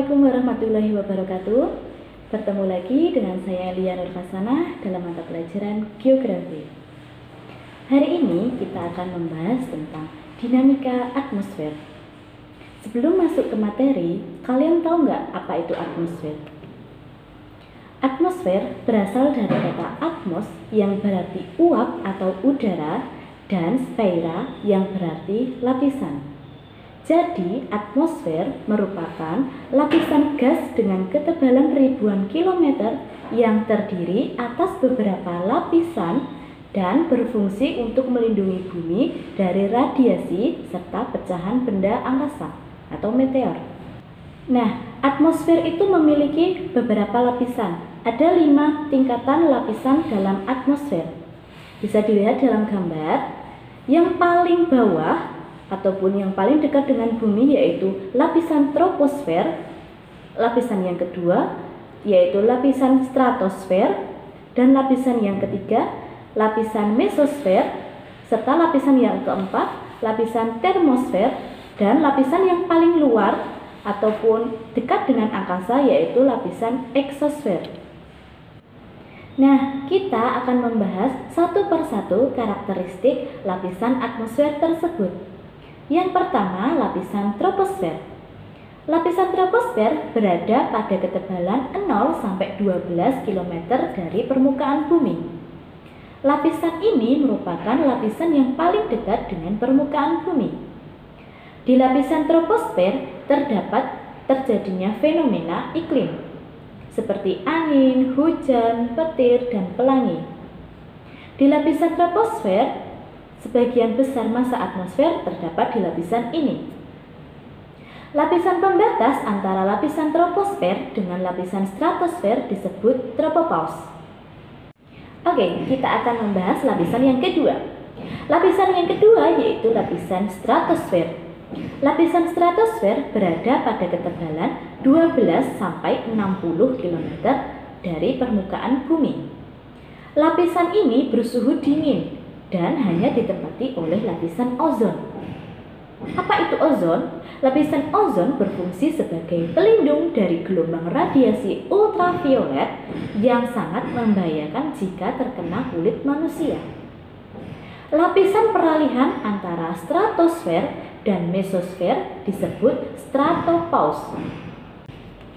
Assalamualaikum warahmatullahi wabarakatuh. Bertemu lagi dengan saya Lia Nurfasana dalam mata pelajaran Geografi. Hari ini kita akan membahas tentang dinamika atmosfer. Sebelum masuk ke materi, kalian tahu nggak apa itu atmosfer? Atmosfer berasal dari kata atmos yang berarti uap atau udara dan sfera yang berarti lapisan. Jadi, atmosfer merupakan lapisan gas dengan ketebalan ribuan kilometer yang terdiri atas beberapa lapisan dan berfungsi untuk melindungi bumi dari radiasi serta pecahan benda angkasa atau meteor. Nah, atmosfer itu memiliki beberapa lapisan. Ada 5 tingkatan lapisan dalam atmosfer. Bisa dilihat dalam gambar. Yang paling bawah ataupun yang paling dekat dengan bumi yaitu lapisan troposfer, lapisan yang kedua yaitu lapisan stratosfer, dan lapisan yang ketiga lapisan mesosfer, serta lapisan yang keempat lapisan termosfer, dan lapisan yang paling luar ataupun dekat dengan angkasa yaitu lapisan eksosfer. Nah, kita akan membahas satu persatu karakteristik lapisan atmosfer tersebut. Yang pertama, lapisan troposfer. Lapisan troposfer berada pada ketebalan 0 sampai 12 km dari permukaan bumi. Lapisan ini merupakan lapisan yang paling dekat dengan permukaan bumi. Di lapisan troposfer terdapat terjadinya fenomena iklim seperti angin, hujan, petir, dan pelangi. Di lapisan troposfer sebagian besar massa atmosfer terdapat di lapisan ini. Lapisan pembatas antara lapisan troposfer dengan lapisan stratosfer disebut tropopause. Oke, kita akan membahas lapisan yang kedua. Lapisan yang kedua yaitu lapisan stratosfer. Lapisan stratosfer berada pada ketebalan 12 sampai 60 km dari permukaan bumi. Lapisan ini bersuhu dingin dan hanya ditempati oleh lapisan ozon. Apa itu ozon? Lapisan ozon berfungsi sebagai pelindung dari gelombang radiasi ultraviolet yang sangat membahayakan jika terkena kulit manusia. Lapisan peralihan antara stratosfer dan mesosfer disebut stratopause.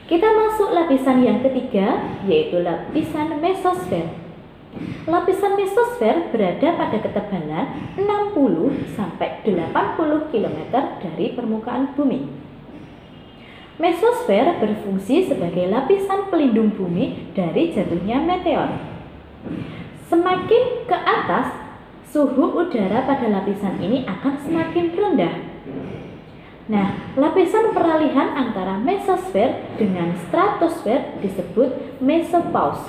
Kita masuk lapisan yang ketiga, yaitu lapisan mesosfer. Lapisan mesosfer berada pada ketebalan 60 sampai 80 km dari permukaan bumi. Mesosfer berfungsi sebagai lapisan pelindung bumi dari jatuhnya meteor. Semakin ke atas, suhu udara pada lapisan ini akan semakin rendah. Nah, lapisan peralihan antara mesosfer dengan stratosfer disebut mesopause.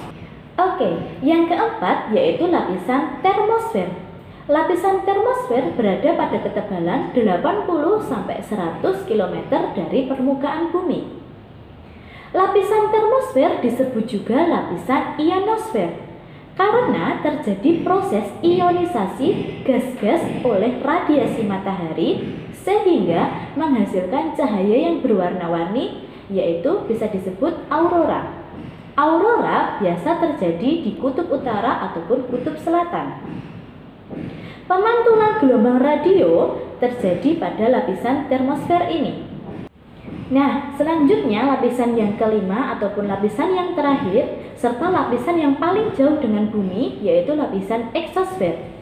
Oke, yang keempat yaitu lapisan termosfer. Lapisan termosfer berada pada ketebalan 80 sampai 100 km dari permukaan bumi. Lapisan termosfer disebut juga lapisan ionosfer karena terjadi proses ionisasi gas-gas oleh radiasi matahari sehingga menghasilkan cahaya yang berwarna-warni, yaitu bisa disebut aurora. Aurora biasa terjadi di kutub utara ataupun kutub selatan. Pemantulan gelombang radio terjadi pada lapisan termosfer ini. Nah, selanjutnya lapisan yang kelima ataupun lapisan yang terakhir serta lapisan yang paling jauh dengan bumi yaitu lapisan eksosfer.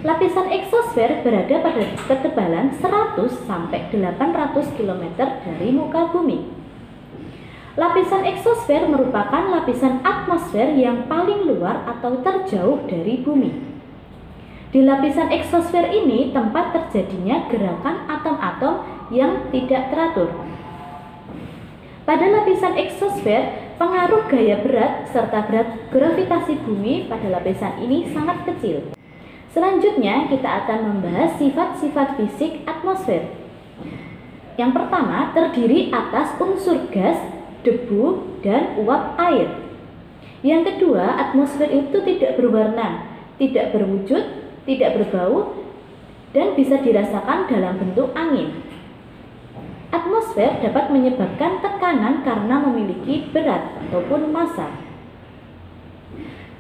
Lapisan eksosfer berada pada ketebalan 100 sampai 800 km dari muka bumi. Lapisan eksosfer merupakan lapisan atmosfer yang paling luar atau terjauh dari bumi. Di lapisan eksosfer ini tempat terjadinya gerakan atom-atom yang tidak teratur. Pada lapisan eksosfer, pengaruh gaya berat serta gravitasi bumi pada lapisan ini sangat kecil. Selanjutnya kita akan membahas sifat-sifat fisik atmosfer. Yang pertama, terdiri atas unsur gas, debu, dan uap air. Yang kedua, atmosfer itu tidak berwarna, tidak berwujud, tidak berbau, dan bisa dirasakan dalam bentuk angin. Atmosfer dapat menyebabkan tekanan karena memiliki berat ataupun massa.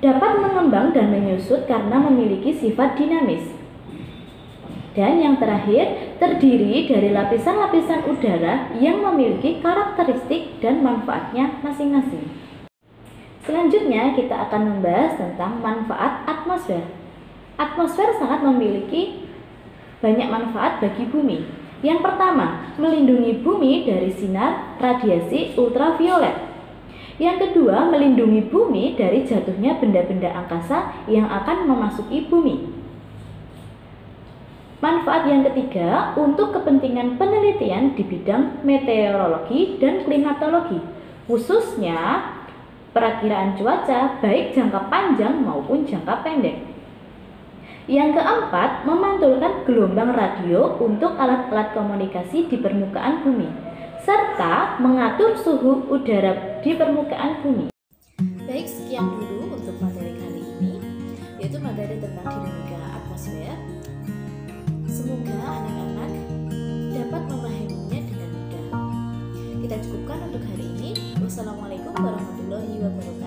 Dapat mengembang dan menyusut karena memiliki sifat dinamis. Dan yang terakhir, terdiri dari lapisan-lapisan udara yang memiliki karakteristik dan manfaatnya masing-masing. Selanjutnya, kita akan membahas tentang manfaat atmosfer. Atmosfer sangat memiliki banyak manfaat bagi bumi. Yang pertama, melindungi bumi dari sinar radiasi ultraviolet. Yang kedua, melindungi bumi dari jatuhnya benda-benda angkasa yang akan memasuki bumi. Manfaat yang ketiga, untuk kepentingan penelitian di bidang meteorologi dan klimatologi, khususnya perakiraan cuaca baik jangka panjang maupun jangka pendek. Yang keempat, memantulkan gelombang radio untuk alat-alat komunikasi di permukaan bumi, serta mengatur suhu udara di permukaan bumi. Baik, sekian dulu untuk materi kali ini, yaitu materi tentang dinamika atmosfer. Semoga anak-anak dapat memahaminya dengan mudah. Kita cukupkan untuk hari ini. Wassalamualaikum warahmatullahi wabarakatuh.